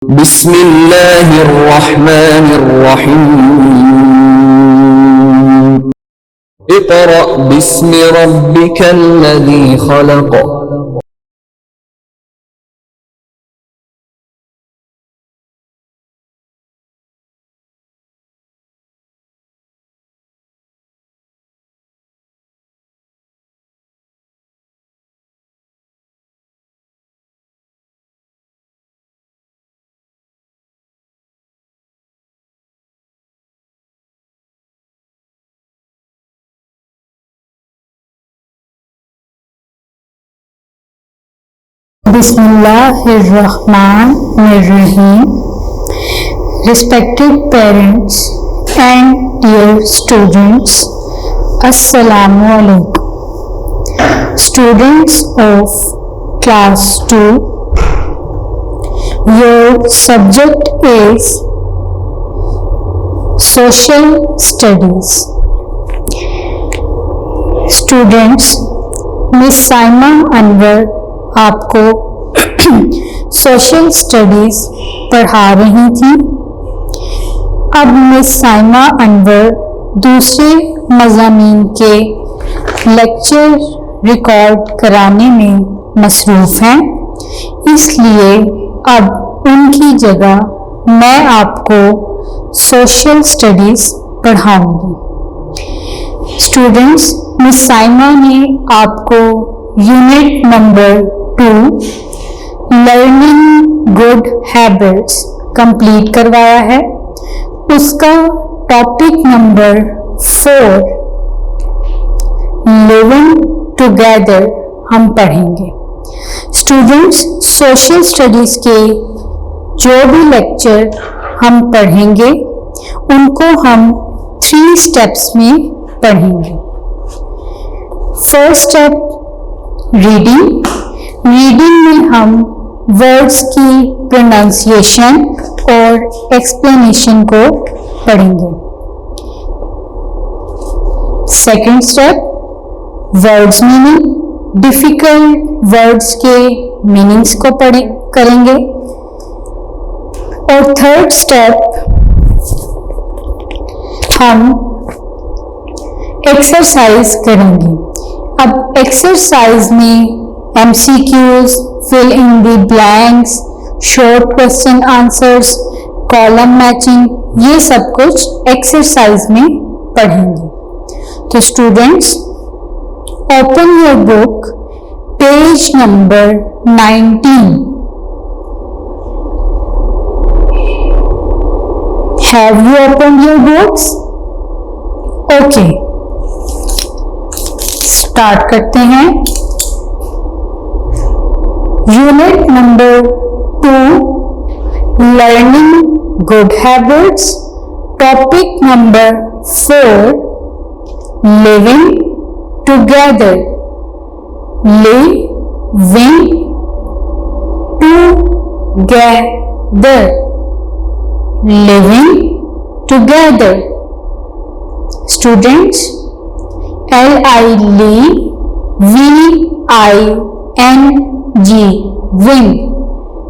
बिस्मिल्लाहिर्रहमानिर्रहीम। Iqra बिस्मि रब्बिकल्लज़ी खलक़। Bismillahirrahmanirrahim. Respected parents and dear students, Assalamu alaikum. Students of class 2, your subject is social studies. Students, Miss Saima Anwar आपको social studies पढ़ा रही थी। अब miss Saima Anwar दूसरे मज़ामीन के लेक्चर रिकॉर्ड कराने में मसरूफ़ हैं, इसलिए अब उनकी जगह मैं आपको सोशल स्टडीज़ पढ़ाऊंगी। स्टूडेंट्स, मिस साइमा ने आपको unit number 2 learning good habits complete करवाया है। उसका टॉपिक नंबर 4 लिविंग टुगेदर हम पढ़ेंगे। स्टूडेंट्स, सोशल स्टडीज के जो भी लेक्चर हम पढ़ेंगे उनको हम 3 स्टेप्स में पढ़ेंगे। फर्स्ट स्टेप रीडिंग में हम वर्ड्स की प्रोनाउंसिएशन और एक्सप्लेनेशन को पढ़ेंगे। Second step words meaning, difficult words के मीनिंग्स को करेंगे। और थर्ड स्टेप हम एक्सरसाइज करेंगे। अब एक्सरसाइज में MCQs, fill in the blanks, short question answers, column matching, ये सब कुछ एक्सरसाइज में पढ़ेंगे। तो students, open your book, page number 19। Have you open your books? Okay, start करते हैं। Unit number 2 learning good habits, topic number 4 living together. Living together, living together. Students, LIVING विंग,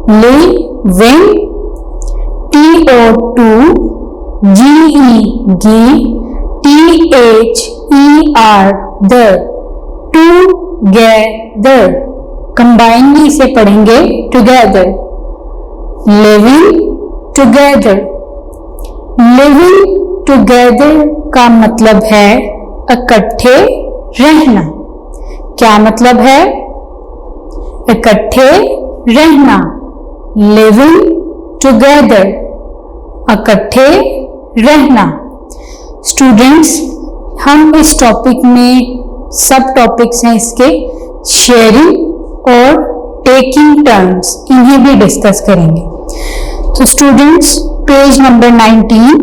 living. TOGEGTHER दर, together. Combinedly इसे पढ़ेंगे together, living together. Living together का मतलब है इकट्ठे रहना। क्या मतलब है? इकट्ठे रहना, लिविंग टुगेदर, इकट्ठे रहना। स्टूडेंट्स, हम इस टॉपिक में सब टॉपिक्स हैं इसके, शेयरिंग और टेकिंग टर्न्स, इन्हें भी डिस्कस करेंगे। तो स्टूडेंट्स, पेज नंबर 19,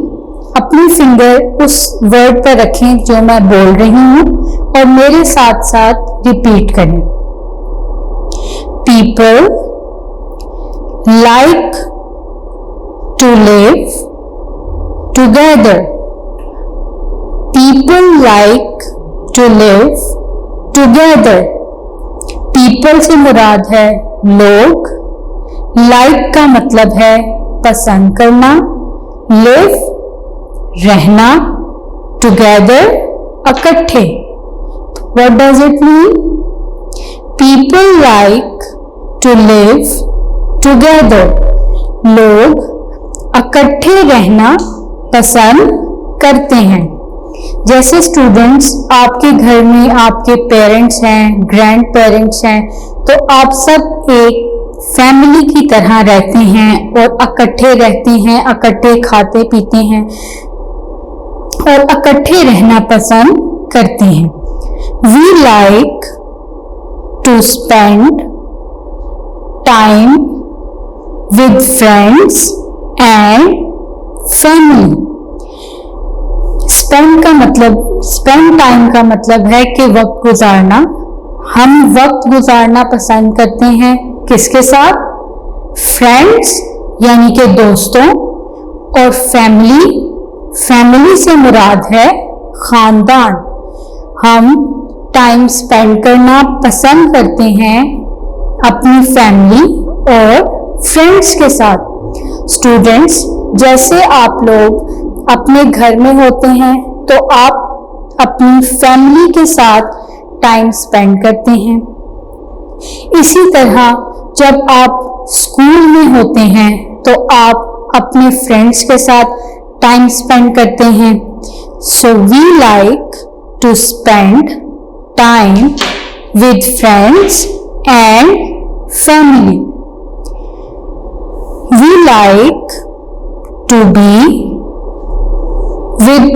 अपनी फिंगर उस वर्ड पर रखें जो मैं बोल रही हूं और मेरे साथ साथ रिपीट करें। People like to live together. People like to live together. People से मुराद है लोग, लाइक का मतलब है पसंद करना, लिव रहना, टुगेदर इकट्ठे। What does it mean? People like to live together. लोग इकट्ठे रहना पसंद करते हैं। जैसे स्टूडेंट्स, आपके घर में आपके पेरेंट्स हैं, ग्रैंड पेरेंट्स हैं, तो आप सब एक फैमिली की तरह रहते हैं और इकट्ठे रहते हैं, इकट्ठे खाते पीते हैं और इकट्ठे रहना पसंद करते हैं। We like to spend time with friends and family. Spend time का मतलब है कि वक्त गुजारना। हम वक्त गुजारना पसंद करते हैं किसके साथ? फ्रेंड्स यानी कि दोस्तों, और फैमिली से मुराद है खानदान। हम टाइम स्पेंड करना पसंद करते हैं अपनी फैमिली और फ्रेंड्स के साथ। स्टूडेंट्स, जैसे आप लोग अपने घर में होते हैं तो आप अपनी फैमिली के साथ टाइम स्पेंड करते हैं। इसी तरह जब आप स्कूल में होते हैं तो आप अपने फ्रेंड्स के साथ टाइम स्पेंड करते हैं। So we like to spend time with friends and family. We like to be with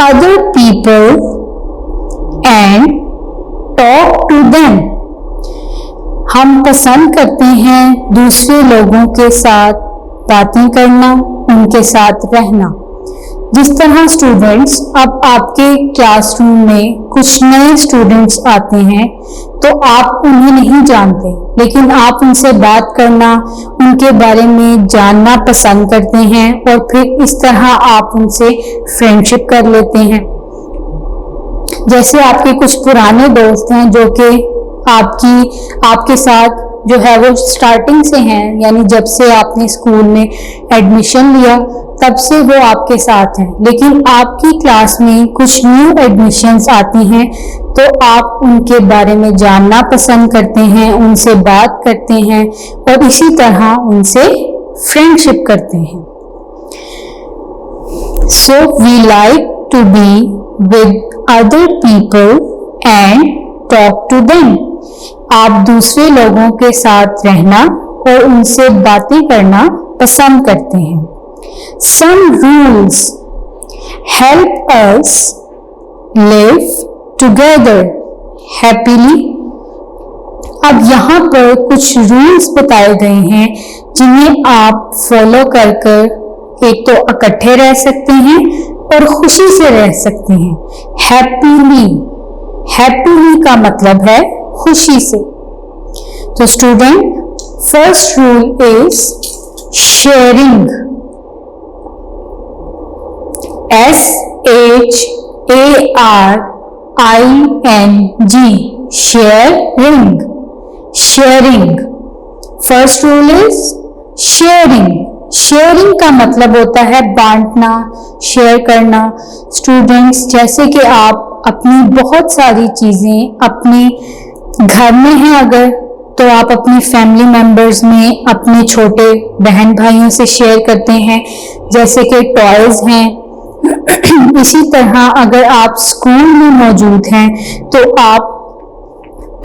other people and talk to them। हम पसंद करते हैं दूसरे लोगों के साथ बातें करना, उनके साथ रहना। जिस तरह स्टूडेंट्स, अब आपके क्लासरूम में कुछ नए स्टूडेंट्स आते हैं तो आप उन्हें नहीं जानते, लेकिन आप उनसे बात करना, उनके बारे में जानना पसंद करते हैं और फिर इस तरह आप उनसे फ्रेंडशिप कर लेते हैं। जैसे आपके कुछ पुराने दोस्त हैं जो कि आपके साथ जो है वो स्टार्टिंग से हैं, यानी जब से आपने स्कूल में एडमिशन लिया तब से वो आपके साथ हैं, लेकिन आपकी क्लास में कुछ न्यू एडमिशन्स आती हैं तो आप उनके बारे में जानना पसंद करते हैं, उनसे बात करते हैं और इसी तरह उनसे फ्रेंडशिप करते हैं। So we like to be with other people and talk to them. आप दूसरे लोगों के साथ रहना और उनसे बातें करना पसंद करते हैं। Some rules help us live together happily। अब यहाँ पर कुछ रूल्स बताए गए हैं जिन्हें आप फॉलो कर एक तो इकट्ठे रह सकते हैं और खुशी से रह सकते हैं। हैप्पीली का मतलब है खुशी से। तो student, first rule is sharing. SHARING, sharing. First rule is sharing का मतलब होता है बांटना, शेयर करना। स्टूडेंट्स, जैसे कि आप अपनी बहुत सारी चीजें अपने घर में हैं अगर, तो आप अपनी फैमिली मेंबर्स में अपने छोटे बहन भाइयों से शेयर करते हैं, जैसे कि टॉयज हैं। इसी तरह अगर आप स्कूल में मौजूद हैं तो आप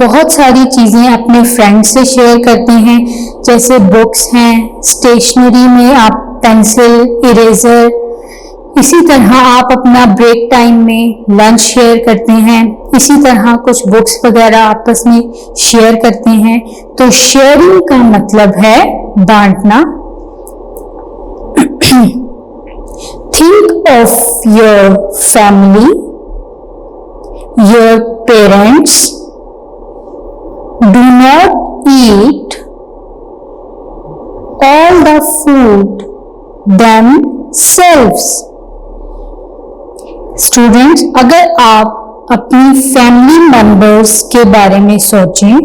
बहुत सारी चीजें अपने फ्रेंड्स से शेयर करते हैं, जैसे बुक्स हैं, स्टेशनरी में आप पेंसिल, इरेजर। इसी तरह आप अपना ब्रेक टाइम में लंच शेयर करते हैं। इसी तरह कुछ बुक्स वगैरह आपस में शेयर करते हैं। तो शेयरिंग का मतलब है बांटना। Think of your family, your parents. Do not eat all the food themselves. Students, अगर आप अपनी फैमिली मेंबर्स के बारे में सोचें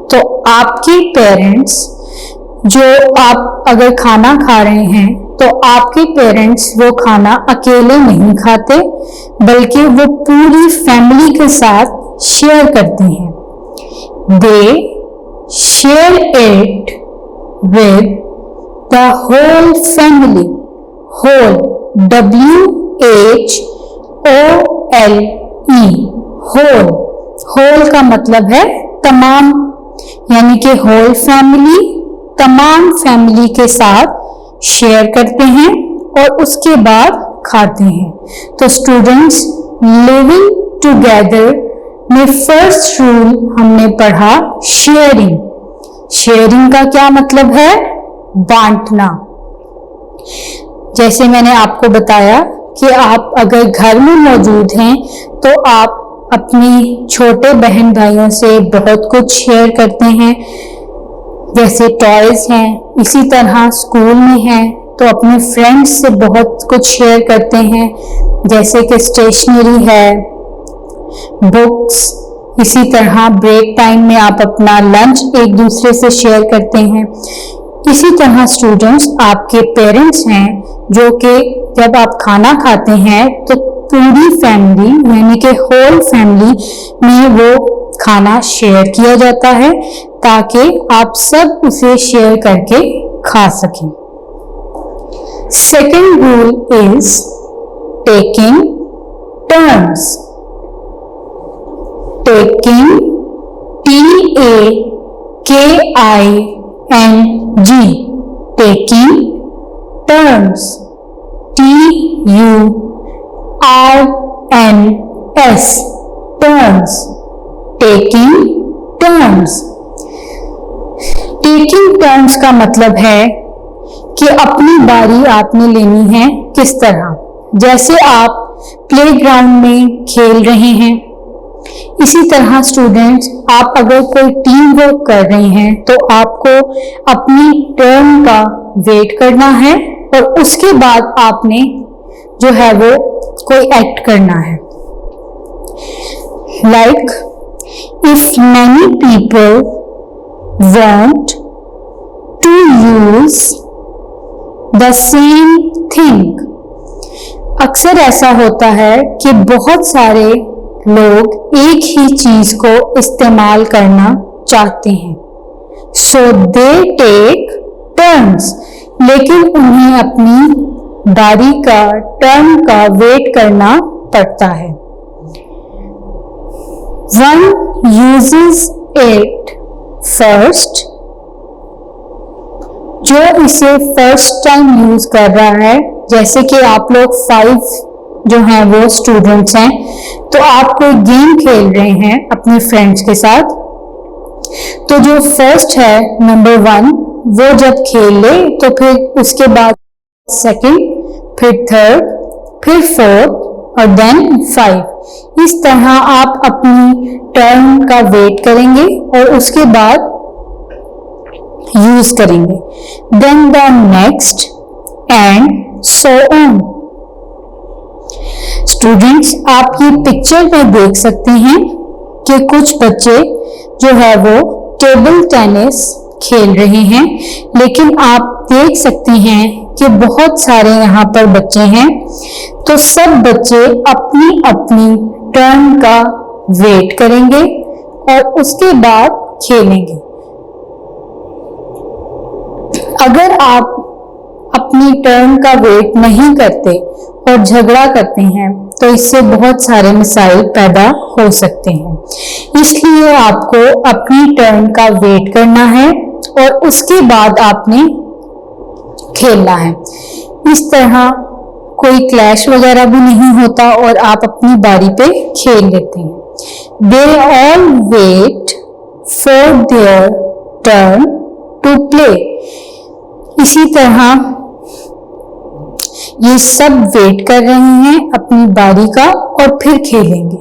तो आपके पेरेंट्स जो आप अगर खाना खा रहे हैं तो आपके पेरेंट्स वो खाना अकेले नहीं खाते, बल्कि वो पूरी फैमिली के साथ शेयर करते हैं। They share it with the whole family. Whole, WHOLE, whole. Whole का मतलब है तमाम, यानी कि होल फैमिली तमाम फैमिली के साथ शेयर करते हैं और उसके बाद खाते हैं। तो स्टूडेंट्स, लिविंग टुगेदर में फर्स्ट रूल हमने पढ़ा शेयरिंग। शेयरिंग का क्या मतलब है? बांटना। जैसे मैंने आपको बताया कि आप अगर घर में मौजूद हैं तो आप अपनी छोटे बहन भाइयों से बहुत कुछ शेयर करते हैं, जैसे टॉयज हैं। इसी तरह स्कूल में हैं तो अपने फ्रेंड्स से बहुत कुछ शेयर करते हैं, जैसे कि स्टेशनरी है, बुक्स। इसी तरह ब्रेक टाइम में आप अपना लंच एक दूसरे से शेयर करते हैं। इसी तरह स्टूडेंट्स, आपके पेरेंट्स हैं जो कि जब आप खाना खाते हैं तो पूरी फैमिली यानी कि होल फैमिली में वो खाना शेयर किया जाता है ताकि आप सब उसे शेयर करके खा सकें। Second rule is taking turns. Taking, TAKING, taking turns, TURNS, turns, taking turns. Taking turns का मतलब है कि अपनी बारी आपने लेनी है। किस तरह? जैसे आप प्लेग्राउंड में खेल रहे हैं, इसी तरह स्टूडेंट्स, आप अगर कोई टीम वर्क कर रहे हैं तो आपको अपनी टर्न का वेट करना है और उसके बाद आपने जो है वो कोई एक्ट करना है। Like, if many people want to use the same thing. अक्सर ऐसा होता है कि बहुत सारे लोग एक ही चीज को इस्तेमाल करना चाहते हैं, सो दे टेक टर्न्स, लेकिन उन्हें अपनी बारी का, टर्न का वेट करना पड़ता है। One uses it first, जो इसे फर्स्ट टाइम यूज कर रहा है, जैसे कि आप लोग 5 जो हैं वो स्टूडेंट्स हैं, तो आप कोई गेम खेल रहे हैं अपने फ्रेंड्स के साथ, तो जो फर्स्ट है नंबर 1 वो जब खेल ले तो फिर उसके बाद सेकंड, फिर थर्ड, फिर फोर्थ और देन 5। इस तरह आप अपनी टर्न का वेट करेंगे और उसके बाद यूज करेंगे। Then the next and so on. Students, आप ये पिक्चर में देख सकते हैं कि कुछ बच्चे जो है वो टेबल टेनिस खेल रहे हैं, लेकिन आप देख सकते हैं कि बहुत सारे यहाँ पर बच्चे हैं, तो सब बच्चे अपनी अपनी टर्न का वेट करेंगे और उसके बाद खेलेंगे। अगर आप अपनी टर्न का वेट नहीं करते और झगड़ा करते हैं तो इससे बहुत सारे मसाइल पैदा हो सकते हैं। इसलिए आपको अपनी टर्न का वेट करना है और उसके बाद आपने खेलना है। इस तरह कोई क्लैश वगैरह भी नहीं होता और आप अपनी बारी पे खेल लेते हैं। They all wait for their turn to play. इसी तरह ये सब वेट कर रहे हैं अपनी बारी का और फिर खेलेंगे।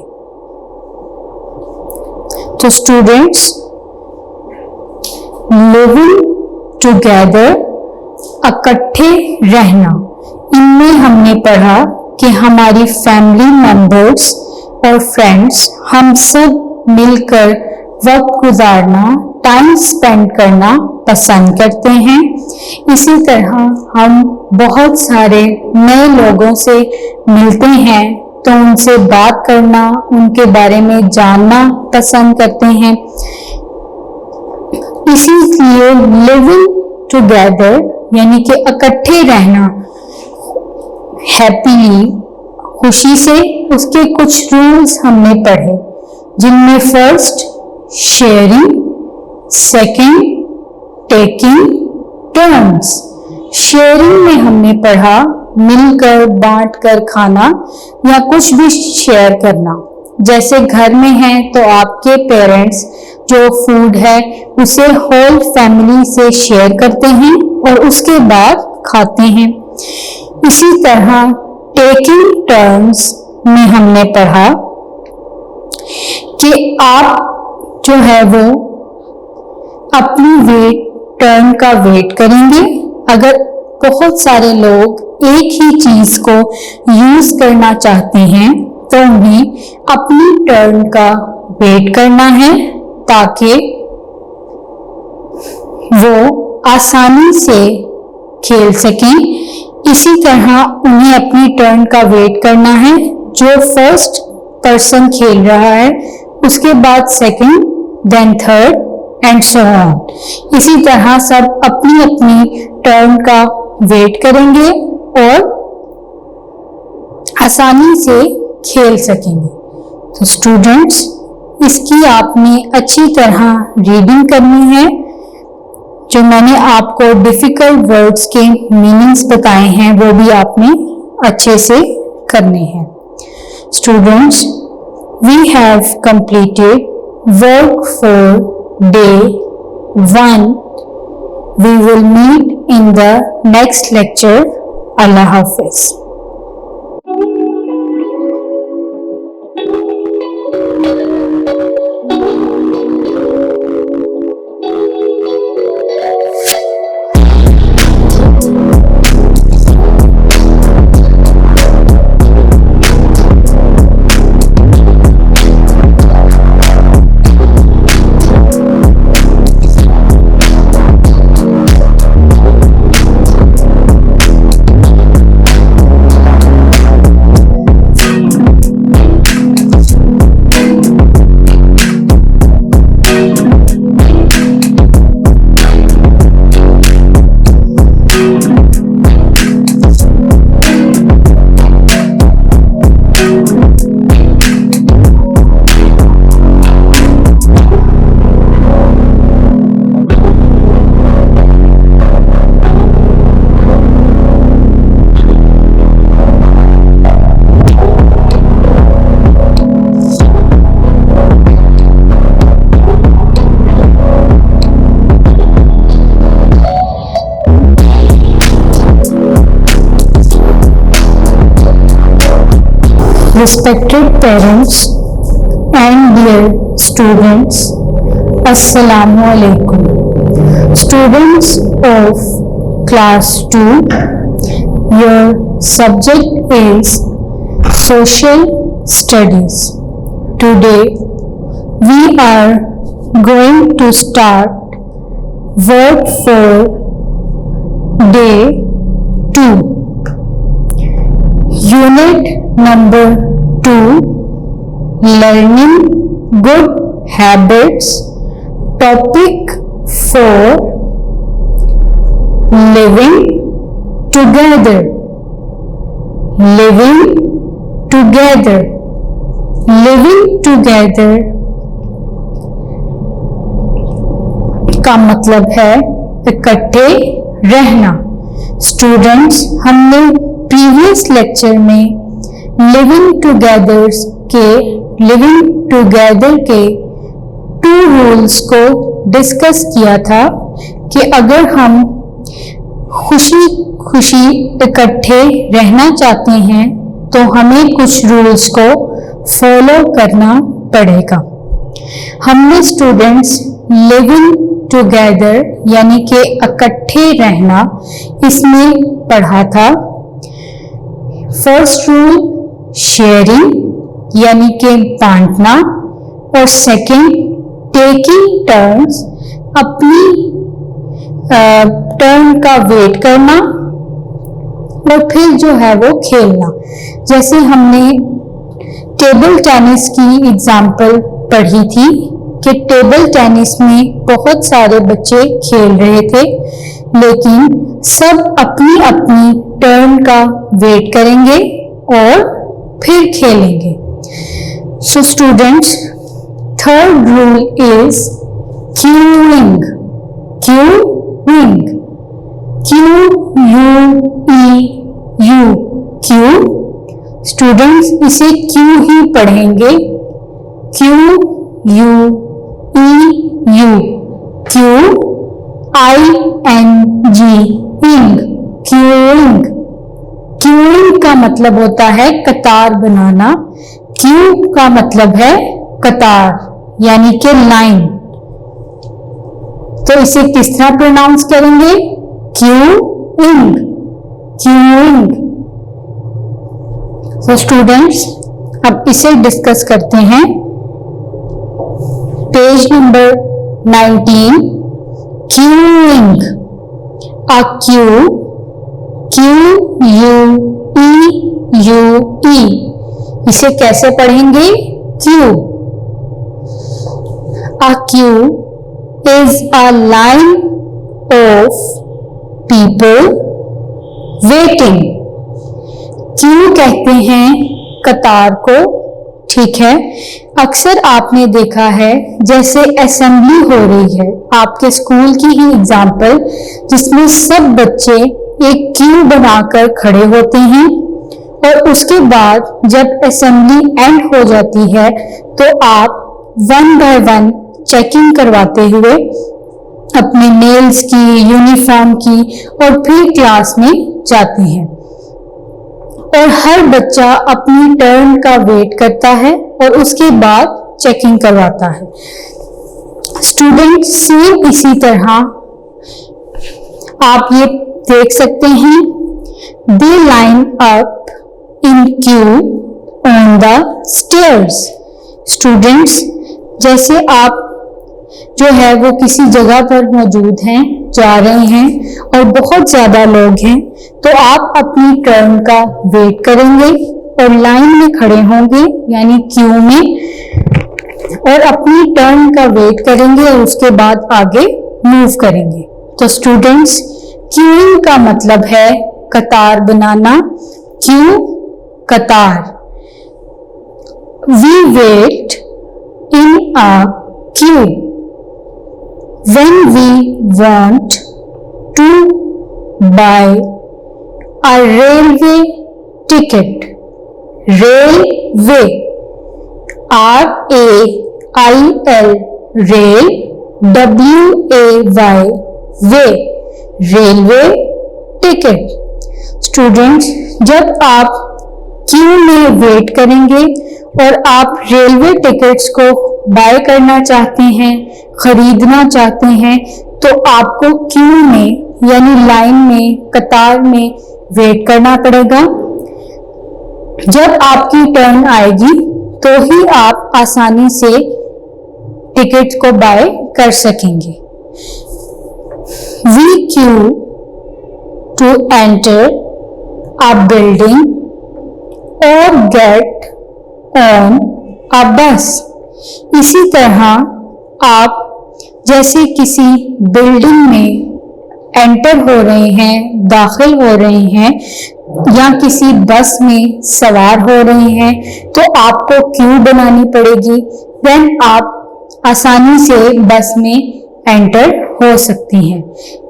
तो स्टूडेंट्स, लिविंग टुगेदर, इकट्ठे रहना, इनमें हमने पढ़ा कि हमारी फैमिली मेंबर्स और फ्रेंड्स हम सब मिलकर वक्त गुजारना, टाइम स्पेंड करना पसंद करते हैं। इसी तरह हम बहुत सारे नए लोगों से मिलते हैं तो उनसे बात करना, उनके बारे में जानना पसंद करते हैं। इसीलिए लिविंग टुगेदर यानी कि इकट्ठे रहना हैप्पीली, खुशी से, उसके कुछ रूल्स हमने पढ़े, जिनमें first sharing, second taking turns. Sharing में हमने पढ़ा मिलकर, बांटकर खाना या कुछ भी शेयर करना। जैसे घर में है तो आपके पेरेंट्स जो फूड है उसे होल फैमिली से शेयर करते हैं और उसके बाद खाते हैं। इसी तरह टेकिंग टर्न्स में हमने पढ़ा कि आप जो है वो अपनी टर्न का वेट करेंगे। अगर बहुत सारे लोग एक ही चीज को यूज करना चाहते हैं तो उन्हें अपनी टर्न का वेट करना है ताकि वो आसानी से खेल सकें। इसी तरह उन्हें अपनी टर्न का वेट करना है। जो फर्स्ट पर्सन खेल रहा है उसके बाद second, then third and so on. इसी तरह सब अपनी अपनी टर्न का वेट करेंगे और आसानी से खेल सकेंगे। तो स्टूडेंट्स, इसकी आपने अच्छी तरह रीडिंग करनी है। जो मैंने आपको डिफिकल्ट वर्ड्स के मीनिंग्स बताए हैं वो भी आपने अच्छे से करने हैं। Students, we have completed work for day 1. We will meet in the next lecture. Allah Hafiz. Respected parents and dear students, Assalamu alaikum. Students of class 2, your subject is social studies. Today we are going to start work for day 2. Unit number 2, learning good habits. Topic 4, living together. Living together. Living together का मतलब है इकट्ठे रहना। Students, हमने previous lecture में living together के 2 rules को discuss किया था कि अगर हम खुशी खुशी इकट्ठे रहना चाहते हैं तो हमें कुछ रूल्स को फॉलो करना पड़ेगा। हमने स्टूडेंट्स लिविंग टुगेदर यानी कि इकट्ठे रहना इसमें पढ़ा था। फर्स्ट रूल शेयरिंग यानी कि बांटना और सेकंड टेकिंग टर्न्स अपनी टर्न का वेट करना और फिर जो है वो खेलना। जैसे हमने टेबल टेनिस की एग्जाम्पल पढ़ी थी कि टेबल टेनिस में बहुत सारे बच्चे खेल रहे थे, लेकिन सब अपनी अपनी टर्न का वेट करेंगे और फिर खेलेंगे। So students, third rule is queuing. Queuing, Q-U-E-U, Q. Students इसे क्यू ही पढ़ेंगे, Q-U-E-U, क्यू I-N-G, इंग, क्यूइंग। क्यूइंग का मतलब होता है कतार बनाना। क्यू का मतलब है कतार यानी कि लाइन। तो इसे किस तरह प्रोनाउंस करेंगे? Queuing, queuing. तो स्टूडेंट्स अब इसे डिस्कस करते हैं। Page number 19, queuing. A queue, Q-U-E-U-E, इसे कैसे पढ़ेंगे? Q. A queue is a line of people waiting. Q कहते हैं कतार को, ठीक है। अक्सर आपने देखा है जैसे असेंबली हो रही है आपके स्कूल की ही एग्जाम्पल, जिसमें सब बच्चे एक क्यू बनाकर खड़े होते हैं और उसके बाद जब असेंबली एंड हो जाती है तो आप वन बाय वन चेकिंग करवाते हुए अपने नेल्स की, यूनिफॉर्म की और फिर क्लास में जाते हैं और हर बच्चा अपनी टर्न का वेट करता है और उसके बाद चेकिंग करवाता है। स्टूडेंट सेम इसी तरह आप ये देख सकते हैं, they line up in queue on the stairs. Students जैसे आप जो है वो किसी जगह पर मौजूद हैं, जा रहे हैं और बहुत ज्यादा लोग हैं, तो आप अपनी टर्न का वेट करेंगे और लाइन में खड़े होंगे यानी क्यू में और अपनी टर्न का वेट करेंगे और उसके बाद आगे मूव करेंगे। तो स्टूडेंट्स क्यूइंग का मतलब है कतार बनाना। क्यू कतार। We wait in a queue when we want to buy a railway ticket. Railway, R-A-I-L, rail, W-A-Y, way, railway ticket. Students जब आप क्यू में वेट करेंगे और आप रेलवे टिकट्स को बाय करना चाहते हैं, खरीदना चाहते हैं, तो आपको क्यू में यानी लाइन में, कतार में वेट करना पड़ेगा। जब आपकी टर्न आएगी तो ही आप आसानी से टिकट को बाय कर सकेंगे। We queue to enter a building और गेट ऑन अ बस। इसी तरह आप जैसे किसी बिल्डिंग में एंटर हो रहे हैं, दाखिल हो रहे हैं या किसी बस में सवार हो रहे हैं, तो आपको क्यू बनानी पड़ेगी। देन आप आसानी से बस में एंटर हो सकती हैं।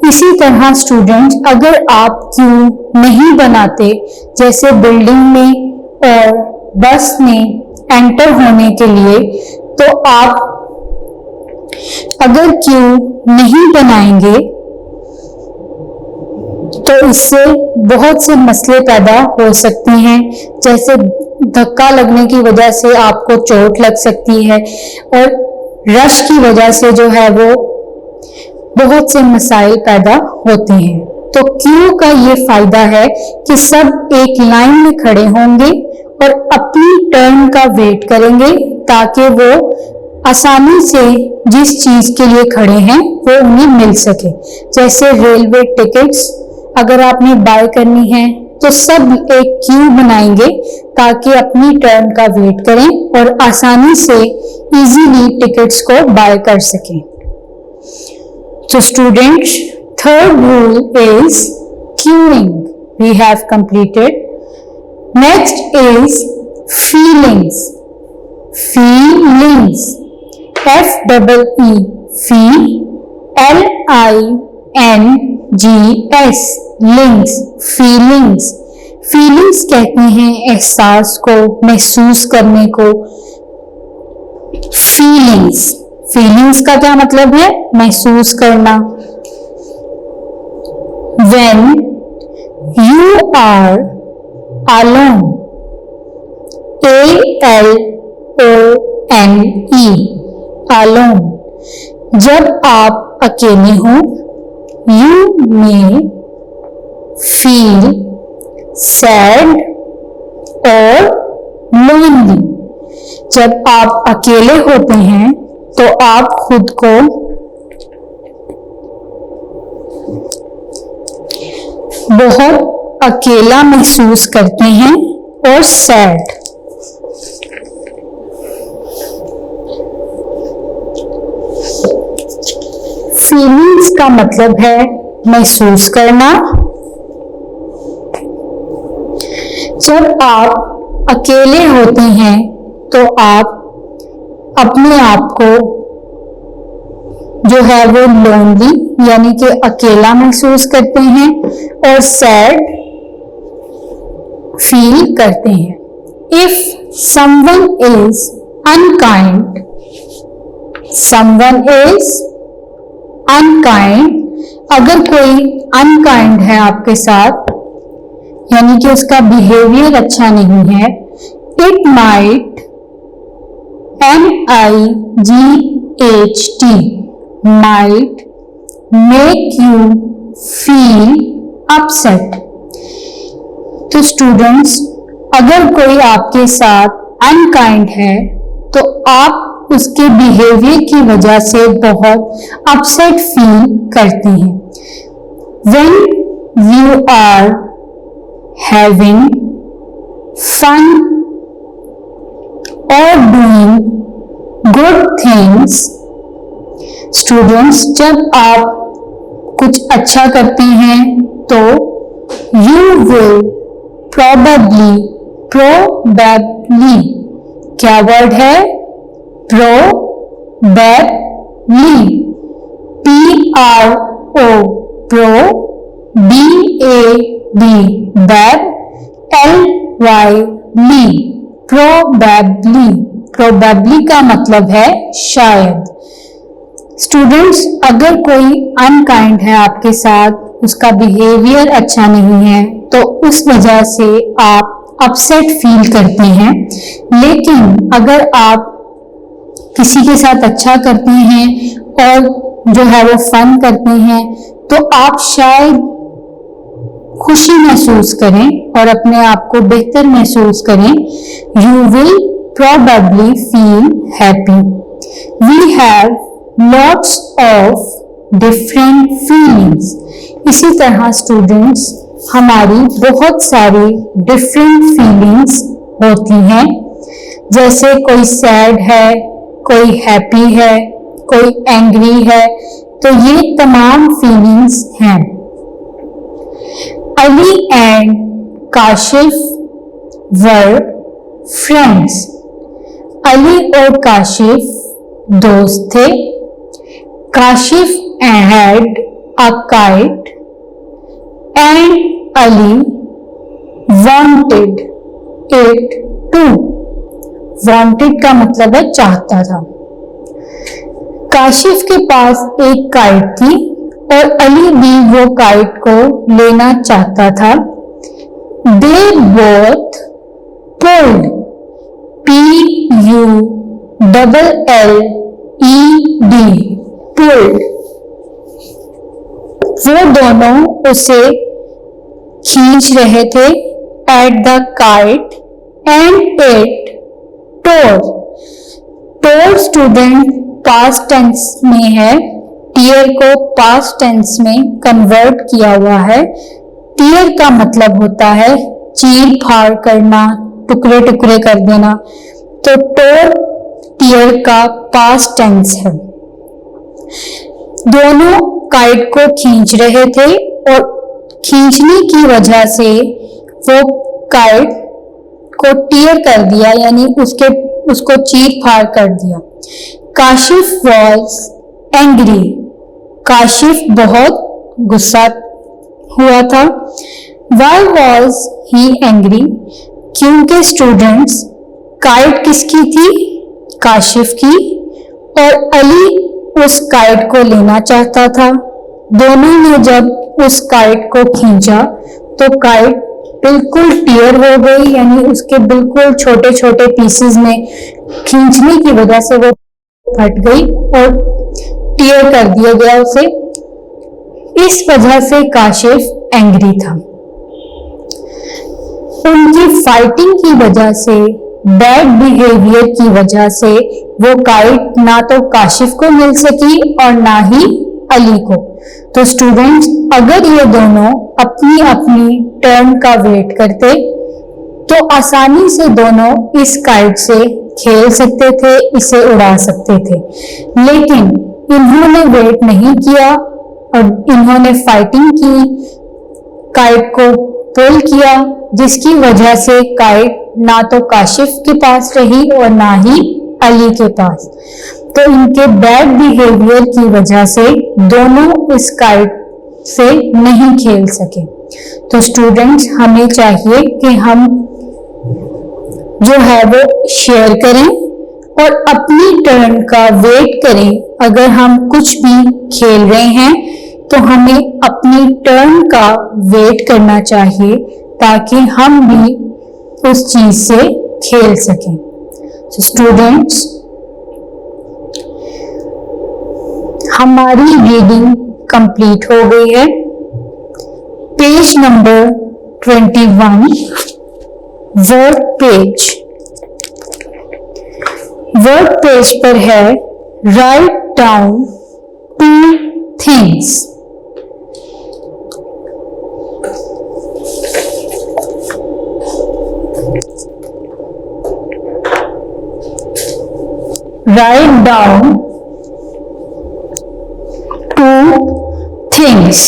इसी तरह स्टूडेंट्स अगर आप क्यू नहीं बनाते जैसे बिल्डिंग में और बस में एंटर होने के लिए, तो आप अगर क्यू नहीं बनाएंगे तो इससे बहुत से मसले पैदा हो सकते हैं, जैसे धक्का लगने की वजह से आपको चोट लग सकती है और रश की वजह से जो है वो बहुत से मसाइल पैदा होते हैं। तो क्यू का ये फायदा है कि सब एक लाइन में खड़े होंगे और अपनी टर्न का वेट करेंगे ताकि वो आसानी से जिस चीज के लिए खड़े हैं वो उन्हें मिल सके। जैसे रेलवे टिकट्स अगर आपने बाय करनी है तो सब एक क्यू बनाएंगे ताकि अपनी टर्न का वेट करें और आसानी से इजीली टिकट्स को बाय कर सकें। So students, third rule is queuing. We have completed. Next is feelings. Feelings. F-E-E. Feel. L-I-N-G-S. Links. Feelings. Feelings कहते हैं एहसास को, महसूस करने को। Feelings. फीलिंग्स का क्या मतलब है? महसूस करना। When you are alone, A-L-O-N-E, alone, जब आप अकेले हो, you may feel sad or lonely। जब आप अकेले होते हैं तो आप खुद को बहुत अकेला महसूस करते हैं और सैड। फीलिंग्स का मतलब है महसूस करना। जब आप अकेले होते हैं तो आप अपने आप को जो है वो लोनली यानी कि अकेला महसूस करते हैं और सैड फील करते हैं। If someone is unkind, someone is unkind, अगर कोई अनकाइंड है आपके साथ यानी कि उसका बिहेवियर अच्छा नहीं है, it might MIGHT might make you feel upset। तो स्टूडेंट्स, अगर कोई आपके साथ अनकाइंड है तो आप उसके बिहेवियर की वजह से बहुत अपसेट फील करते हैं। When you are having fun or doing good things, students, जब आप कुछ अच्छा करते हैं तो you will probably क्या वर्ड है? probably PRO probably का मतलब है शायद। स्टूडेंट्स, अगर कोई अनकाइंड है आपके साथ, उसका बिहेवियर अच्छा नहीं है तो उस वजह से आप अपसेट फील करते हैं। लेकिन अगर आप किसी के साथ अच्छा करते हैं और जो है वो फन करते हैं तो आप शायद खुशी महसूस करें और अपने आप को बेहतर महसूस करें। You will probably feel happy। We have lots of different feelings। इसी तरह स्टूडेंट्स, हमारी बहुत सारी डिफरेंट फीलिंग्स होती हैं। जैसे कोई सैड है, कोई हैप्पी है, कोई एंग्री है, तो ये तमाम फीलिंग्स हैं। Ali and Kashif were friends. Ali और काशिफ दोस्त थे। Kashif had a kite and Ali wanted it too। wanted का मतलब है चाहता था। काशिफ के पास एक काइट थी और अली भी वो काइट को लेना चाहता था। They both pulled PULLED pulled। वो दोनों उसे खींच रहे थे at the kite and it tore। Told student past tense में है, टीयर को पास्ट टेंस में कन्वर्ट किया हुआ है। टीयर का मतलब होता है चीर फाड़ करना, टुकड़े टुकड़े कर देना, तो टोल्ड टीयर का पास्ट टेंस है। दोनों काइट को खींच रहे थे और खींचने की वजह से वो काइट को टीयर कर दिया, यानी उसको चीर फाड़ कर दिया। काशिफ वॉज एंग्री, काशिफ बहुत गुस्सा हुआ था। वाई वॉज ही एंग्री, क्योंकि स्टूडेंट्स काइट किसकी थी, काशिफ की, और अली उस काइट को लेना चाहता था। दोनों ने जब उस काइट को खींचा तो काइट बिल्कुल टीयर हो गई, यानी उसके बिल्कुल छोटे छोटे पीसेस में खींचने की वजह से वो फट गई और टीयर कर दिया गया उसे। इस वजह से काशिफ एंग्री था। उनकी फाइटिंग की वजह से, बैड बिहेवियर की वजह से वो काइट ना तो काशिफ को मिल सकी और ना ही अली को। तो स्टूडेंट्स, अगर ये दोनों अपनी अपनी टर्न का वेट करते तो आसानी से दोनों इस काइट से खेल सकते थे, इसे उड़ा सकते थे, लेकिन इन्होंने वेट नहीं किया और इन्होंने फाइटिंग की, काइट को पुल किया, जिसकी वजह से काइट ना तो काशिफ के पास रही और ना ही अली के पास। तो इनके बैड बिहेवियर की वजह से दोनों इस काइट से नहीं खेल सके। तो स्टूडेंट्स, हमें चाहिए कि हम जो है वो शेयर करें और अपनी टर्न का वेट करें। अगर हम कुछ भी खेल रहे हैं तो हमें अपनी टर्न का वेट करना चाहिए ताकि हम भी उस चीज से खेल सकें। तो स्टूडेंट्स, हमारी रीडिंग कंप्लीट हो गई है। Page number 21, word page. Word page पर है write down 2 things. Write down 2 things.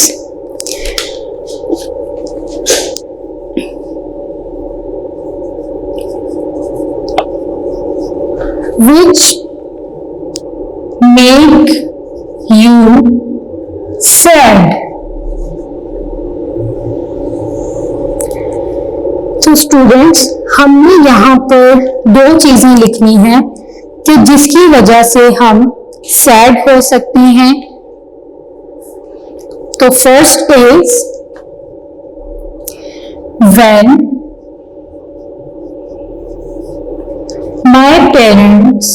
Which make you sad. तो स्टूडेंट्स, हमने यहाँ पर 2 चीजें लिखनी है कि जिसकी वजह से हम सैड हो सकते हैं। तो first is when my parents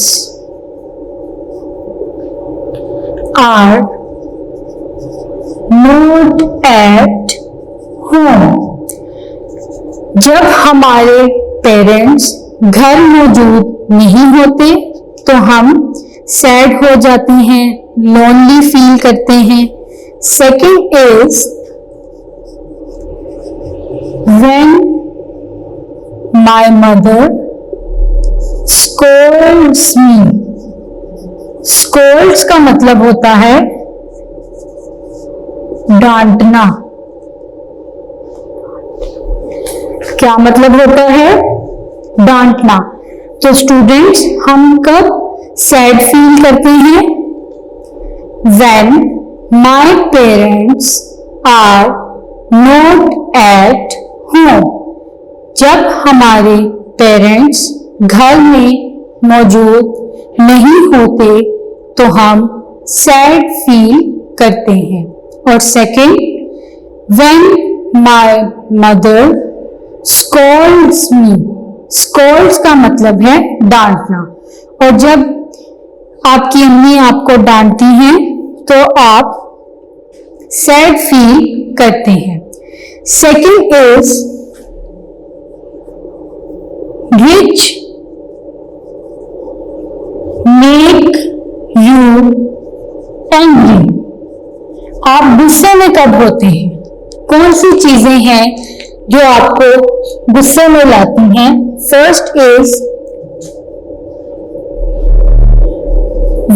are not at home. जब हमारे पेरेंट्स घर मौजूद नहीं होते तो हम सैड हो जाते हैं, लोनली फील करते हैं। Second is when my mother Scholz me. Scholz का मतलब होता है डांटना। क्या मतलब होता है? डांटना। तो स्टूडेंट्स, हम कब सैड फील करते हैं? When my parents are not at home. जब हमारे पेरेंट्स घर में मौजूद नहीं होते तो हम सैड फील करते हैं। और second, when my mother scolds me. Scholz का मतलब है डांटना। और जब आपकी अम्मी आपको डांटती हैं तो आप सैड फील करते हैं। Second is which you angry? आप गुस्से में कब होते हैं? कौन सी चीजें हैं जो आपको गुस्से में लाती हैं? First is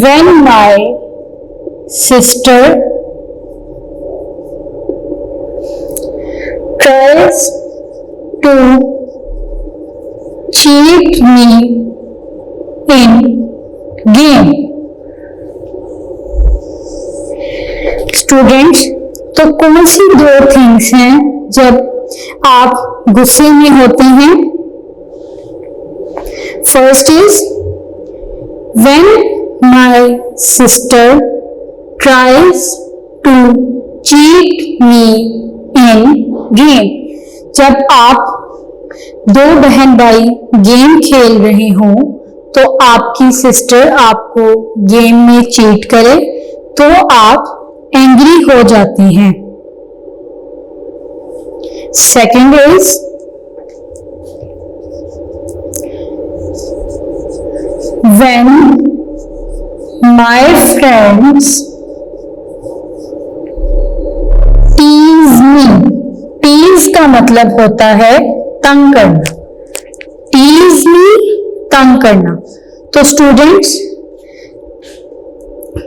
when my sister tries to cheat me in game. Students, तो कौन सी दो थिंग्स हैं जब आप गुस्से में होते हैं? First is when my sister tries to cheat me in game. जब आप दो बहन भाई गेम खेल रहे हो तो आपकी सिस्टर आपको गेम में चीट करे तो आप एंग्री हो जाते हैं. Second is when my friends tease me. tease का मतलब होता है तंग करना. tease me, तंग करना. तो स्टूडेंट्स,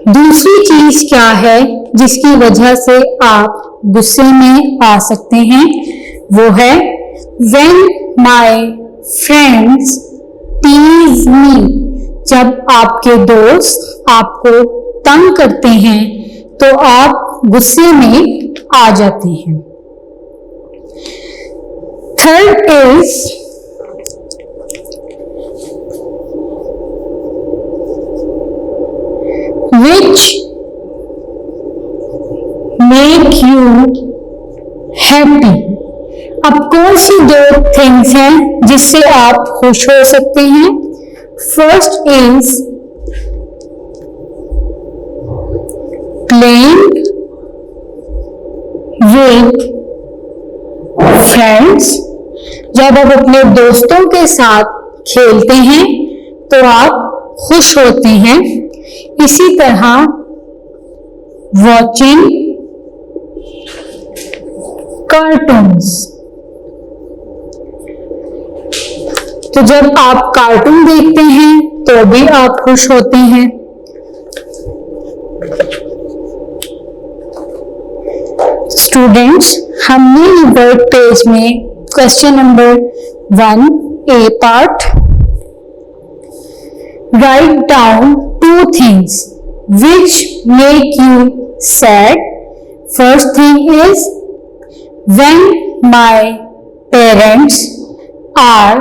दूसरी चीज क्या है जिसकी वजह से आप गुस्से में आ सकते हैं? वो है when my friends tease me. जब आपके दोस्त आपको तंग करते हैं तो आप गुस्से में आ जाते हैं. Third is which make you happy. अब कौन सी दो थिंग्स हैं जिससे आप खुश हो सकते हैं? First is playing with friends. जब आप अपने दोस्तों के साथ खेलते हैं तो आप खुश होते हैं. इसी तरह वॉचिंग कार्टून्स. तो जब आप कार्टून देखते हैं तो भी आप खुश होते हैं. स्टूडेंट्स, हमने वर्ड पेज में question number 1 A part write down two things which make you sad. First thing is when my parents are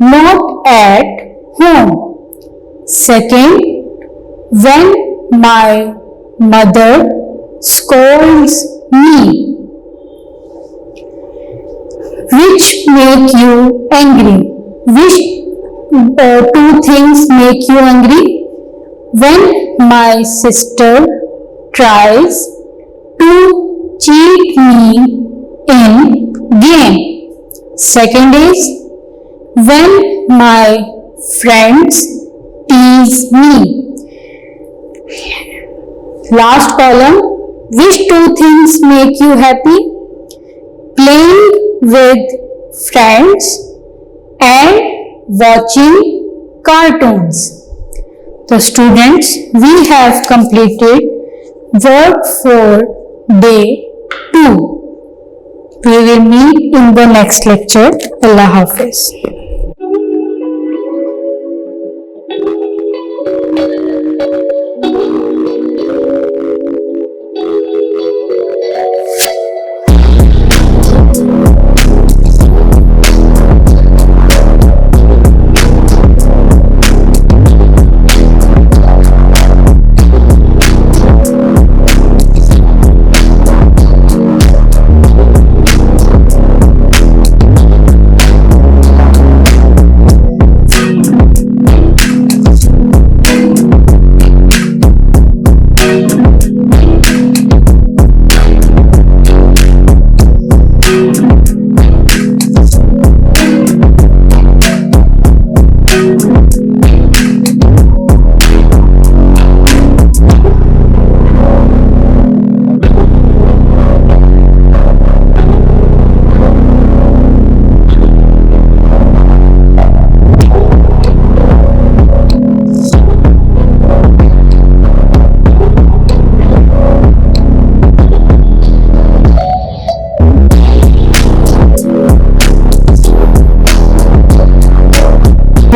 not at home. Second, when my mother scolds me. Which make you angry? Which two things make you angry? When my sister tries to cheat me in game. Second is when my friends tease me. Last column, which two things make you happy? Playing with friends and watching cartoons. So students, we have completed work for day 2. We will meet in the next lecture. Allah Hafiz.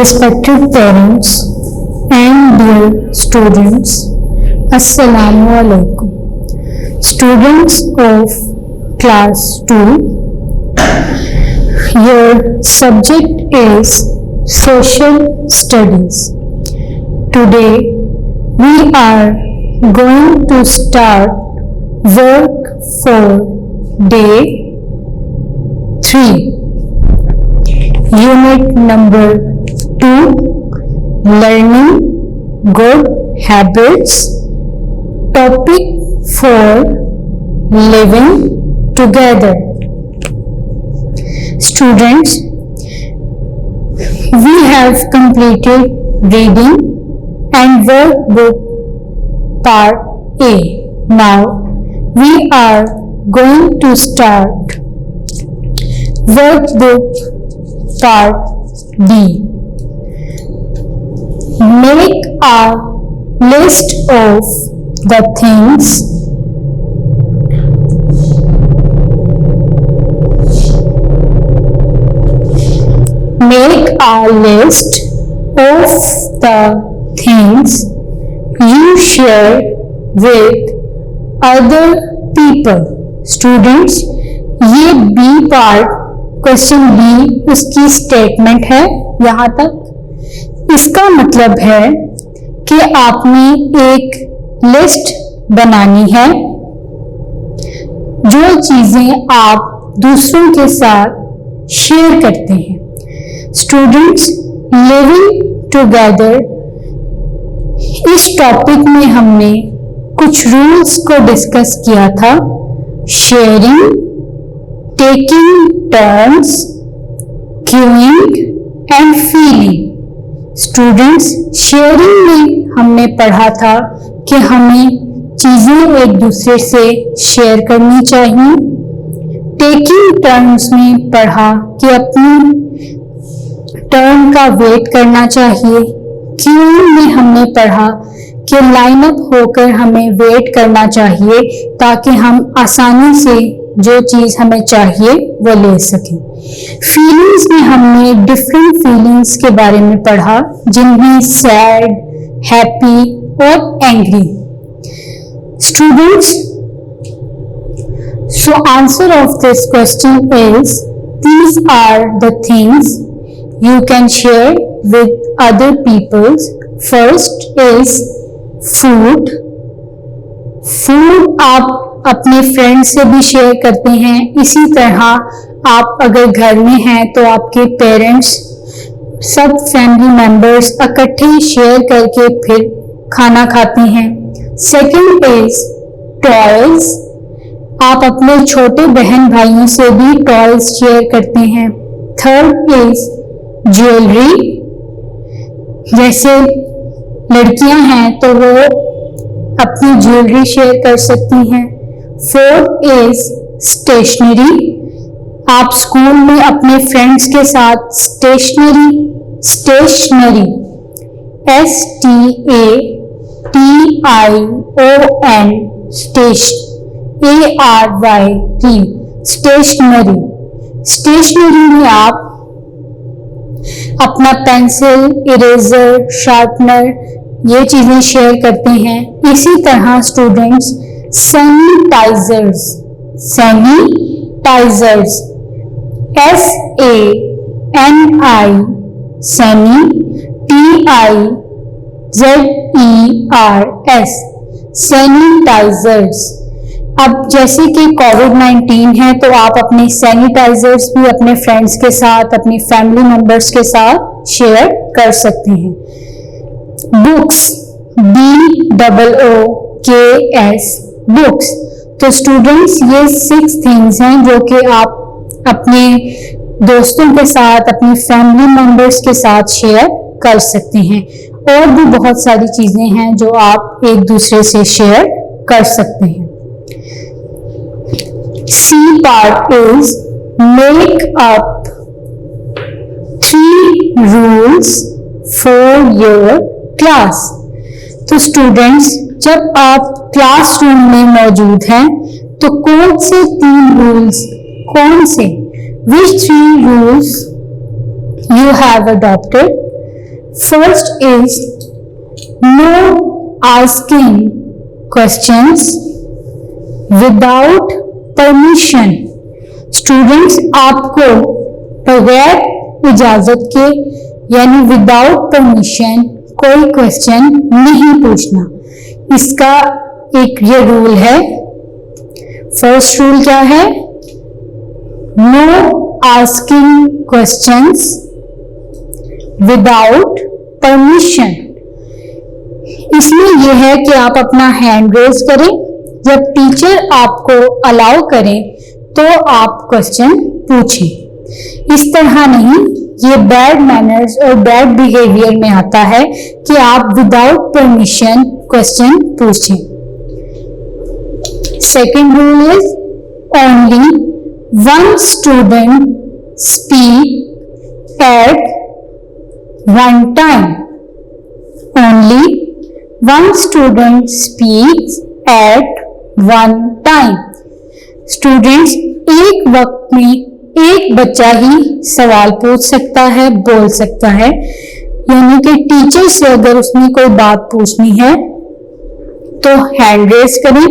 respected parents and dear students, Assalamu alaikum. Students of class 2, your subject is social studies. Today we are going to start work for day 3, unit number 2, learning good habits, topic 4, living together. Students, we have completed reading and workbook part A. Now we are going to start workbook part B. Make a list of the things you share with other people. Students, ये B part question B उसकी statement है यहाँ तक। इसका मतलब है कि आपने एक लिस्ट बनानी है जो चीजें आप दूसरों के साथ शेयर करते हैं। स्टूडेंट्स, लिविंग टुगेदर, इस टॉपिक में हमने कुछ रूल्स को डिस्कस किया था। Sharing, taking turns, queuing and feeling. Students, sharing में हमने पढ़ा था कि हमें चीजें एक दूसरे से शेयर करनी चाहिए। टेकिंग टर्न्स में पढ़ा कि अपनी टर्न का वेट करना चाहिए। क्यूइंग में हमने पढ़ा कि लाइन अप होकर हमें वेट करना चाहिए ताकि हम आसानी से जो चीज हमें चाहिए वो ले सकें। फीलिंग्स में हमने डिफरेंट फीलिंग्स के बारे में पढ़ा जिनमें सैड, हैप्पी और angry. Students, so answer of this question is, these are the things you can share with other people. First is food. Food आप अपने फ्रेंड से भी शेयर करते हैं। इसी तरह आप अगर घर में हैं तो आपके पेरेंट्स, सब फैमिली मेंबर्स इकट्ठे शेयर करके फिर खाना खाते हैं। सेकंड इज टॉयज, आप अपने छोटे बहन भाइयों से भी टॉयज शेयर करते हैं। थर्ड इज ज्वेलरी, जैसे लड़कियां हैं तो वो अपनी ज्वेलरी शेयर कर सकती हैं। फोर्थ इज स्टेशनरी, आप स्कूल में अपने फ्रेंड्स के साथ स्टेशनरी स्टेशनरी में आप अपना पेंसिल, इरेजर, शार्पनर ये चीजें शेयर करते हैं। इसी तरह स्टूडेंट्स सैनिटाइजर्स सैनिटाइजर्स। अब जैसे कि कोविड-19 है तो आप अपने सैनिटाइजर्स भी अपने फ्रेंड्स के साथ, अपनी फैमिली मेंबर्स के साथ शेयर कर सकते हैं। Books, BOOKS, books. तो स्टूडेंट्स, ये 6 थिंग्स हैं जो कि आप अपने दोस्तों के साथ, अपनी फैमिली मेंबर्स के साथ शेयर कर सकते हैं। और भी बहुत सारी चीजें हैं जो आप एक दूसरे से शेयर कर सकते हैं। C part is make up 3 rules for your class. तो स्टूडेंट्स, जब आप क्लासरूम में मौजूद हैं तो कौन से 3 rules, which 3 rules you have adopted First is no asking questions without permission. Students, आपको बगैर इजाजत के यानी विदाउट परमिशन कोई क्वेश्चन नहीं पूछना। इसका एक ये रूल है। फर्स्ट रूल क्या है? No asking questions without permission. इसमें यह है कि आप अपना हैंड रेज करें, जब टीचर आपको अलाउ करें तो आप क्वेश्चन पूछें। इस तरह नहीं, ये बैड मैनर्स और बैड बिहेवियर में आता है कि आप विदाउट परमिशन क्वेश्चन पूछें। Second rule is only one student speak at one time. Only one student speaks at one time. Students, एक वक्त में एक बच्चा ही सवाल पूछ सकता है, बोल सकता है। यानी कि टीचर से अगर उसने कोई बात पूछनी है तो हैंड रेज करें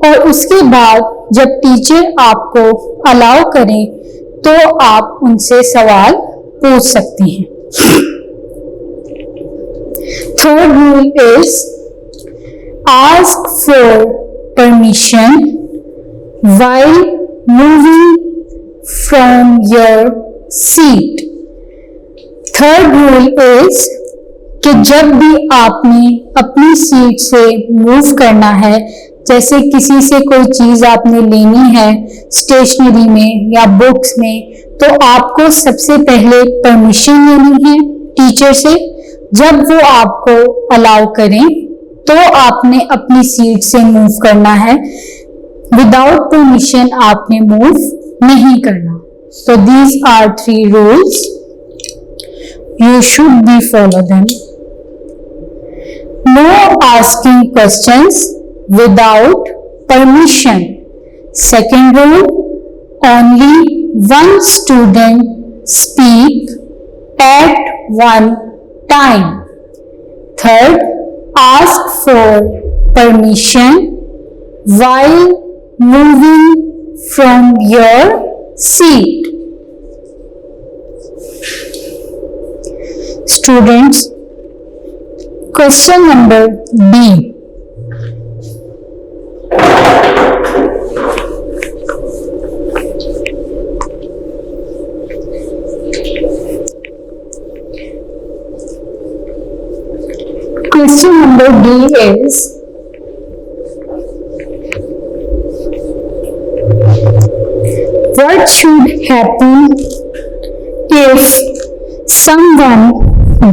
और उसके बाद जब टीचर आपको अलाउ करें तो आप उनसे सवाल पूछ सकते हैं। Third rule is ask for permission while moving from your seat. Third rule is कि जब भी आपने अपनी सीट से मूव करना है, जैसे किसी से कोई चीज आपने लेनी है स्टेशनरी में या बुक्स में, तो आपको सबसे पहले परमिशन लेनी है टीचर से। जब वो आपको अलाउ करें तो आपने अपनी सीट से मूव करना है। विदाउट परमिशन आपने मूव नहीं करना। So these are 3 rules, you should be follow them. No asking questions without permission. Second rule, only one student speak at one time. Third, ask for permission while moving from your seat. Students, question number B. Question number B is, what should happen if someone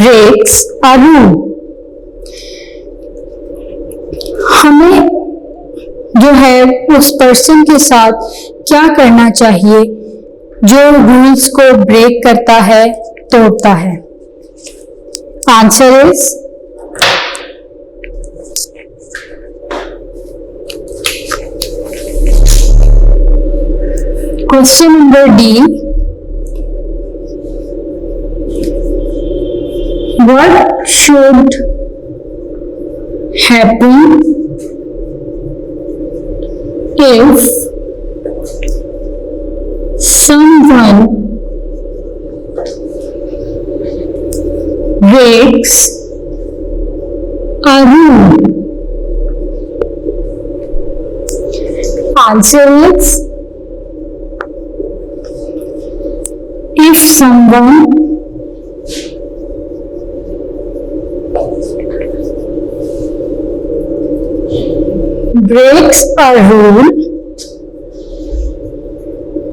breaks a rule? हमें जो है उस person के साथ क्या करना चाहिए जो रूल्स को ब्रेक करता है, तोड़ता है? Answer is Question number D. What should happen if someone breaks a rule? Answer is, if someone breaks a rule,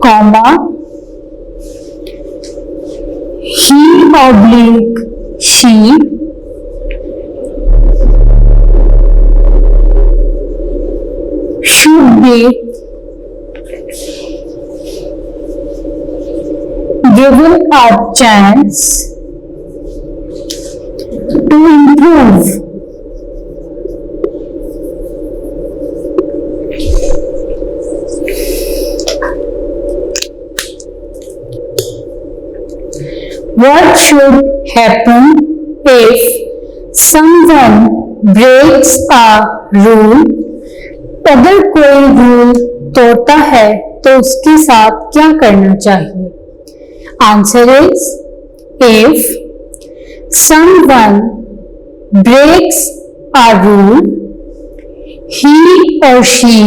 comma, he/she should be given a chance to improve. What should happen if someone breaks a rule, अगर कोई rule तोड़ता है तो उसके साथ क्या करना चाहिए? Answer is if someone breaks a rule, he or she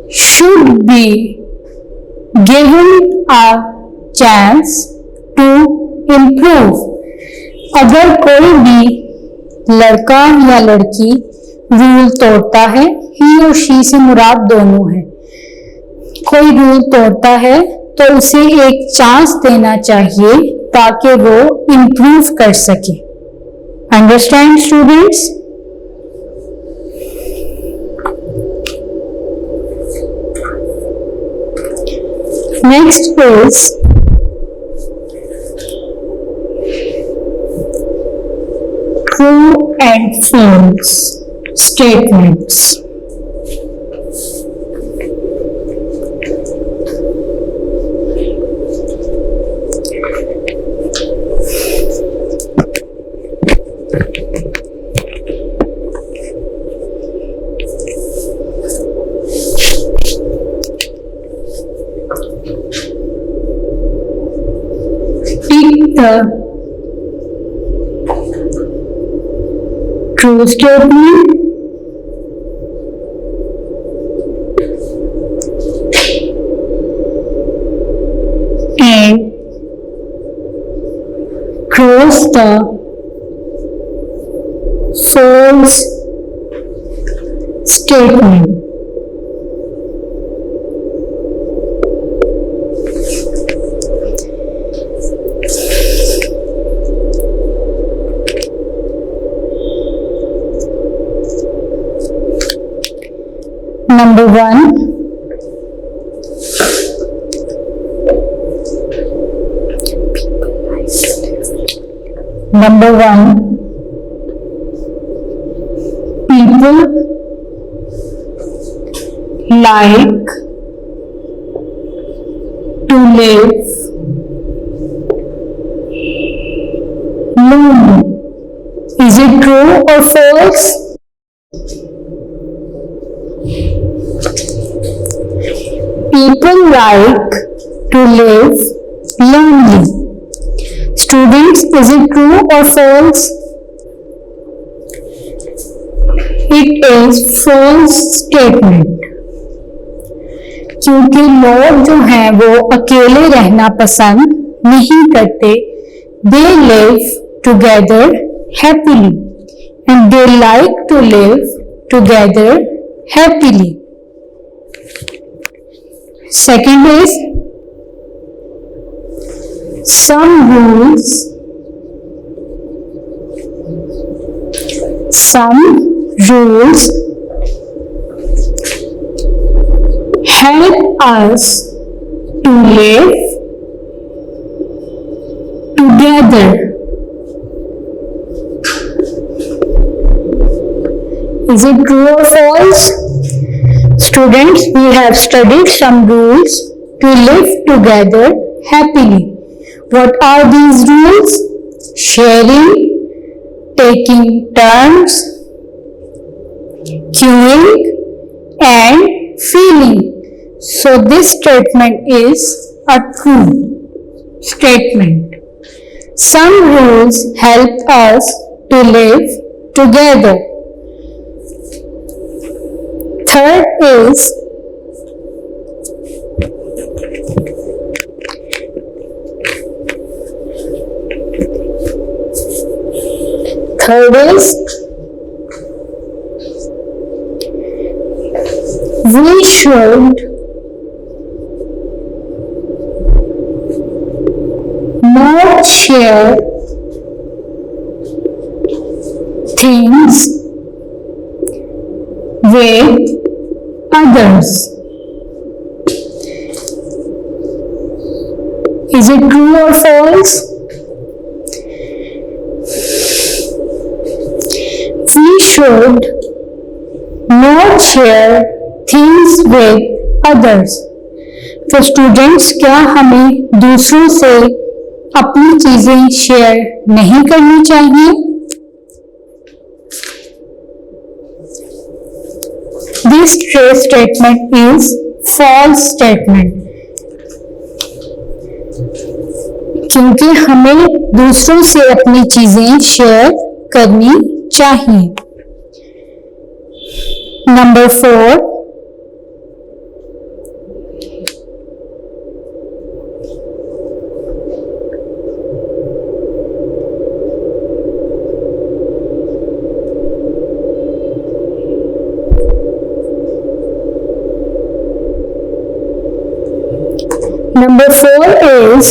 should be given a chance to improve. अगर कोई भी लड़का या लड़की रूल तोड़ता है, ही और शी से मुराद दोनों है, कोई रूल तोड़ता है तो उसे एक चांस देना चाहिए ताकि वो इम्प्रूव कर सके. Understand students? Next is true and false statements. Pick the true statement and cross the false statement. Number 1, people like to live lonely. Is it true or false? People like to live lonely. Students, is it true or false? It is false statement. क्योंकि लोग जो हैं वो अकेले रहना पसंद नहीं करते. They live together happily and they like to live together happily. Second is some rules help us to live together. Is it true or false? Students, we have studied some rules to live together happily. What are these rules? Sharing, taking turns, queuing, and feeling. So this statement is a true statement. Some rules help us to live together. Third is we should not share things with others. Is it true or false? We should not share things with others. तो students, क्या हमें दूसरों से अपनी चीजें share नहीं करनी चाहिए। This statement is false statement, क्योंकि हमें दूसरों से अपनी चीजें शेयर करनी चाहिए। Number 4, Number 4 is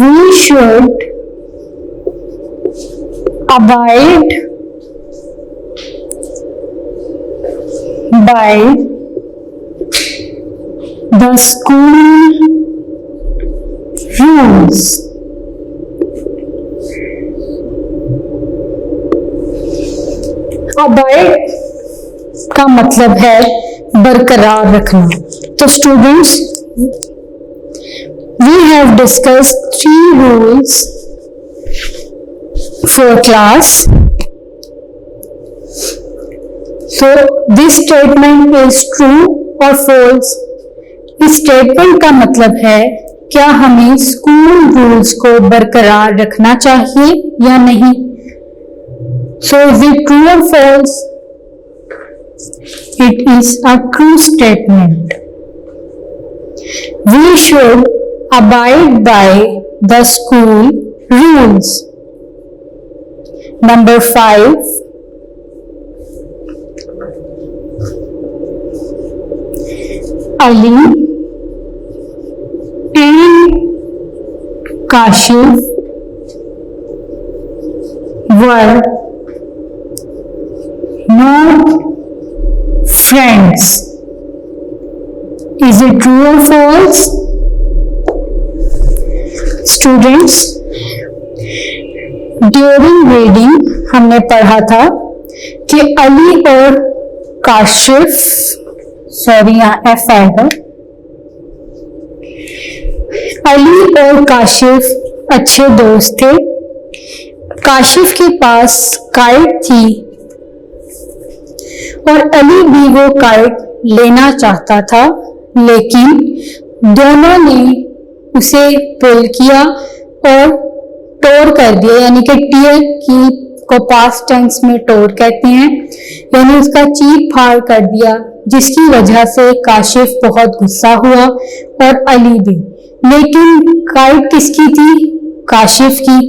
we should abide by the school rules. Abide का मतलब है बरकरार रखना। तो students, we have discussed 3 rules for class. So this statement is true और फॉल्स। इस स्टेटमेंट का मतलब है क्या हमें स्कूल रूल्स को बरकरार रखना चाहिए या नहीं। सो इज इट ट्रू और false? It is a true statement. We should abide by the school rules. Number 5, Ali and Kashif were not friends. Is it true or false? Students, during reading हमने पढ़ा था कि अली और Kashif, sorry यहाँ F आएगा, अली और काशिफ अच्छे दोस्त थे। काशिफ के पास काइट थी और अली भी वो काइट लेना चाहता था, लेकिन दोनों ने उसे पुल किया और टोर कर दिया, यानी कि टीयर की को पास्ट टेंस में टोर कहते हैं, यानी उसका चीर फाड़ कर दिया, जिसकी वजह से काशिफ बहुत गुस्सा हुआ और अली भी। लेकिन काइट किसकी थी? काशिफ की,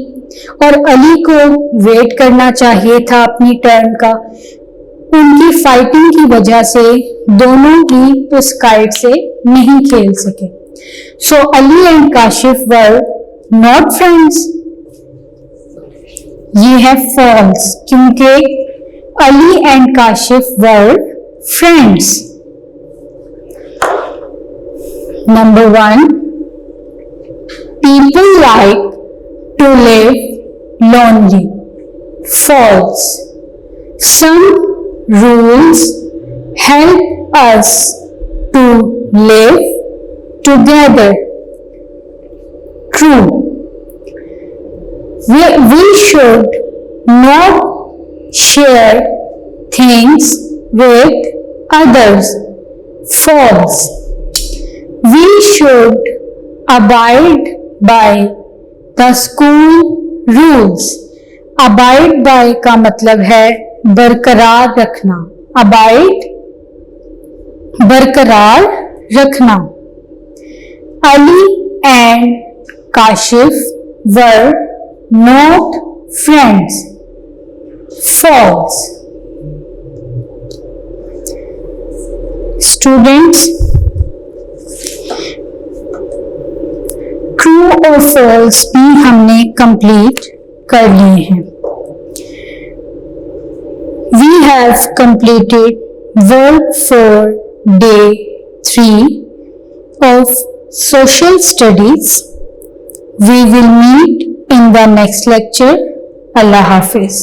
और अली को वेट करना चाहिए था अपनी टर्न का। उनकी फाइटिंग की वजह से दोनों ही उस काइट से नहीं खेल सके। So Ali and Kashif were not friends. ये है फॉल्स, क्योंकि Ali and Kashif were friends. Number 1, people like to live lonely. False. Some rules help us to live together. True. We should not share things with others. False. We should abide by the school rules. Abide by का मतलब है बरकरार रखना। Abide बरकरार रखना। Ali and Kashif were not friends. False. Students, true और false भी हमने कंप्लीट कर लिए हैं। We have completed work for day 3 of social studies. We will meet in the next lecture. Allah Hafiz.